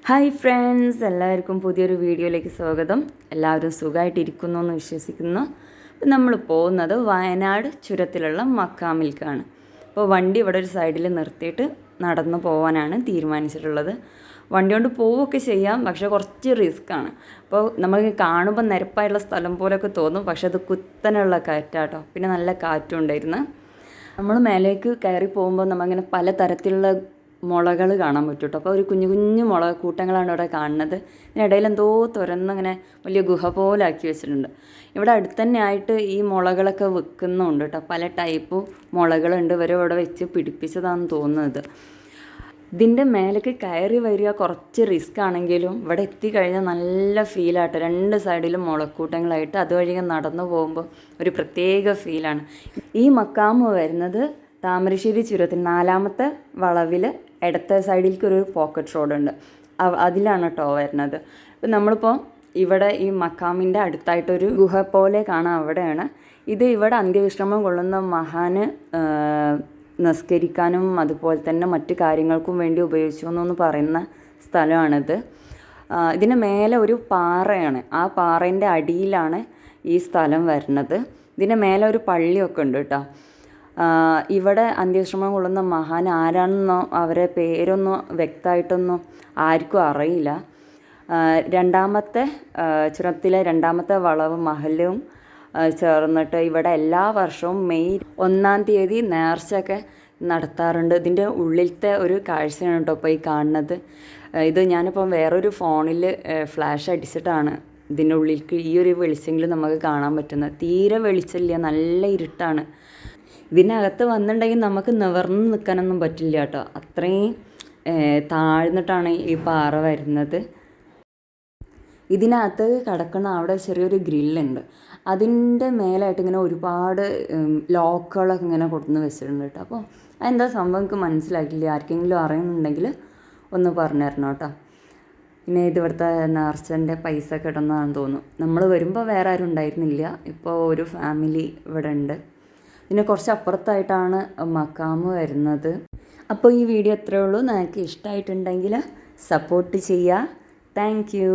Hi friends, എല്ലാവർക്കും പുതിയൊരു വീഡിയോയിലേക്ക് സ്വാഗതം. എല്ലാവരും സുഖമായിട്ടിരിക്കുന്നു എന്ന് വിശ്വസിക്കുന്നു. അപ്പോൾ നമ്മൾ പോകുന്നത് വയനാട് ചുരത്തിലുള്ള മക്കാമിൽക്കാണ്. അപ്പോൾ വണ്ടി ഇവിടെ ഒരു സൈഡിൽ നിർത്തിയിട്ട് നടന്നു പോകാനാണ് തീരുമാനിച്ചിട്ടുള്ളത്. വണ്ടി കൊണ്ട് പോവുകയൊക്കെ ചെയ്യാം, പക്ഷേ കുറച്ച് റിസ്ക്കാണ്. അപ്പോൾ നമുക്ക് കാണുമ്പോൾ നിരപ്പായുള്ള സ്ഥലം പോലെയൊക്കെ തോന്നും, പക്ഷേ അത് കുത്തനെയുള്ള കാറ്റാട്ടോ. പിന്നെ നല്ല കാറ്റും ഉണ്ടായിരുന്നു. നമ്മൾ മേലേക്ക് കയറി പോകുമ്പോൾ നമ്മളിങ്ങനെ പല തരത്തിലുള്ള മുളകൾ കാണാൻ പറ്റും കേട്ടോ. അപ്പോൾ ഒരു കുഞ്ഞു കുഞ്ഞു മുളക് കൂട്ടങ്ങളാണ് ഇവിടെ കാണുന്നത്. ഇതിനിടയിൽ എന്തോ തുറന്നിങ്ങനെ വലിയ ഗുഹ പോലെ ആക്കി വെച്ചിട്ടുണ്ട്. ഇവിടെ അടുത്ത് തന്നെ ആയിട്ട് ഈ മുളകളൊക്കെ വെക്കുന്നുണ്ട് കേട്ടോ. പല ടൈപ്പ് മുളകളുണ്ട്. ഇവരെ ഇവിടെ വെച്ച് പിടിപ്പിച്ചതാണെന്ന് തോന്നുന്നത്. ഇതിൻ്റെ മേലേക്ക് കയറി വരിക കുറച്ച് റിസ്ക് ആണെങ്കിലും ഇവിടെ എത്തിക്കഴിഞ്ഞാൽ നല്ല ഫീലാട്ടോ. രണ്ട് സൈഡിലും മുളക്കൂട്ടങ്ങളായിട്ട് അതുവഴി നടന്നു പോകുമ്പോൾ ഒരു പ്രത്യേക ഫീലാണ്. ഈ മക്കാമ് വരുന്നത് താമരശ്ശേരി ചുരത്തിൽ 4ാമത്തെ വളവിൽ ഇടത്തെ സൈഡിലേക്ക് ഒരു പോക്കറ്റ് റോഡുണ്ട്. അതിലാണ് കേട്ടോ വരുന്നത്. ഇപ്പം നമ്മളിപ്പോൾ ഇവിടെ ഈ മക്കാമിൻ്റെ അടുത്തായിട്ടൊരു ഗുഹ പോലെ കാണാം. അവിടെയാണ് ഇത്. ഇവിടെ അന്ത്യവിശ്രമം കൊള്ളുന്ന മഹാന് നിസ്കരിക്കാനും അതുപോലെ തന്നെ മറ്റു കാര്യങ്ങൾക്കും വേണ്ടി ഉപയോഗിച്ചു എന്നൊന്ന് പറയുന്ന സ്ഥലമാണിത്. ഇതിന് മേലെ ഒരു പാറയാണ്. ആ പാറേൻ്റെ അടിയിലാണ് ഈ സ്ഥലം വരുന്നത്. ഇതിൻ്റെ മേലെ ഒരു പള്ളിയൊക്കെ ഉണ്ട് കേട്ടോ. ഇവിടെ അന്ത്യവിശ്രമം കൊള്ളുന്ന മഹാൻ ആരാണെന്നോ അവരെ പേരൊന്നും വ്യക്തമായിട്ടൊന്നും ആർക്കും അറിയില്ല. രണ്ടാമത്തെ ചുരത്തിലെ 2ാമത്തെ വളവ് മഹലും ചേർന്നിട്ട് ഇവിടെ എല്ലാ വർഷവും മെയ് 1-ാം തീയതി നേർച്ചയൊക്കെ നടത്താറുണ്ട്. ഇതിൻ്റെ ഉള്ളിലത്തെ ഒരു കാഴ്ചയാണ് കേട്ടോ ഇപ്പോൾ ഈ കാണുന്നത്. ഇത് ഞാനിപ്പം വേറൊരു ഫോണിൽ ഫ്ലാഷ് അടിച്ചിട്ടാണ് ഇതിൻ്റെ ഉള്ളിലേക്ക് ഈ ഒരു വെളിച്ചെങ്കിലും നമുക്ക് കാണാൻ പറ്റുന്നത്. തീരെ വെളിച്ചമില്ല, നല്ല ഇരുട്ടാണ്. ഇതിനകത്ത് വന്നിട്ടുണ്ടെങ്കിൽ നമുക്ക് നിവർന്ന് നിൽക്കാനൊന്നും പറ്റില്ല കേട്ടോ. അത്രയും താഴ്ന്നിട്ടാണ് ഈ പാറ വരുന്നത്. ഇതിനകത്ത് കിടക്കുന്ന അവിടെ ചെറിയൊരു ഗ്രില്ലുണ്ട്. അതിൻ്റെ മേലായിട്ട് ഇങ്ങനെ ഒരുപാട് ലോക്കുകളൊക്കെ ഇങ്ങനെ കൊടുന്ന് വെച്ചിട്ടുണ്ട് കേട്ടോ. അപ്പോൾ അതെന്താ സംഭവം എനിക്ക് മനസ്സിലാക്കില്ല. ആർക്കെങ്കിലും അറിയുന്നുണ്ടെങ്കിൽ ഒന്ന് പറഞ്ഞു തരണം കേട്ടോ. പിന്നെ ഇത് ഇവിടുത്തെ നേർച്ചൻ്റെ പൈസ ഒക്കെ ഇടുന്നതാണെന്ന് തോന്നുന്നു. നമ്മൾ വരുമ്പോൾ വേറെ ആരും ഉണ്ടായിരുന്നില്ല. ഇപ്പോൾ ഒരു ഫാമിലി ഇവിടെ ഉണ്ട്. ഇതിന് കുറച്ച് അപ്പുറത്തായിട്ടാണ് മക്കാമ് വരുന്നത്. അപ്പോൾ ഈ വീഡിയോ അത്രയേ ഉള്ളൂ. നിങ്ങൾക്ക് ഇഷ്ടമായിട്ടുണ്ടെങ്കിൽ സപ്പോർട്ട് ചെയ്യുക. Thank you.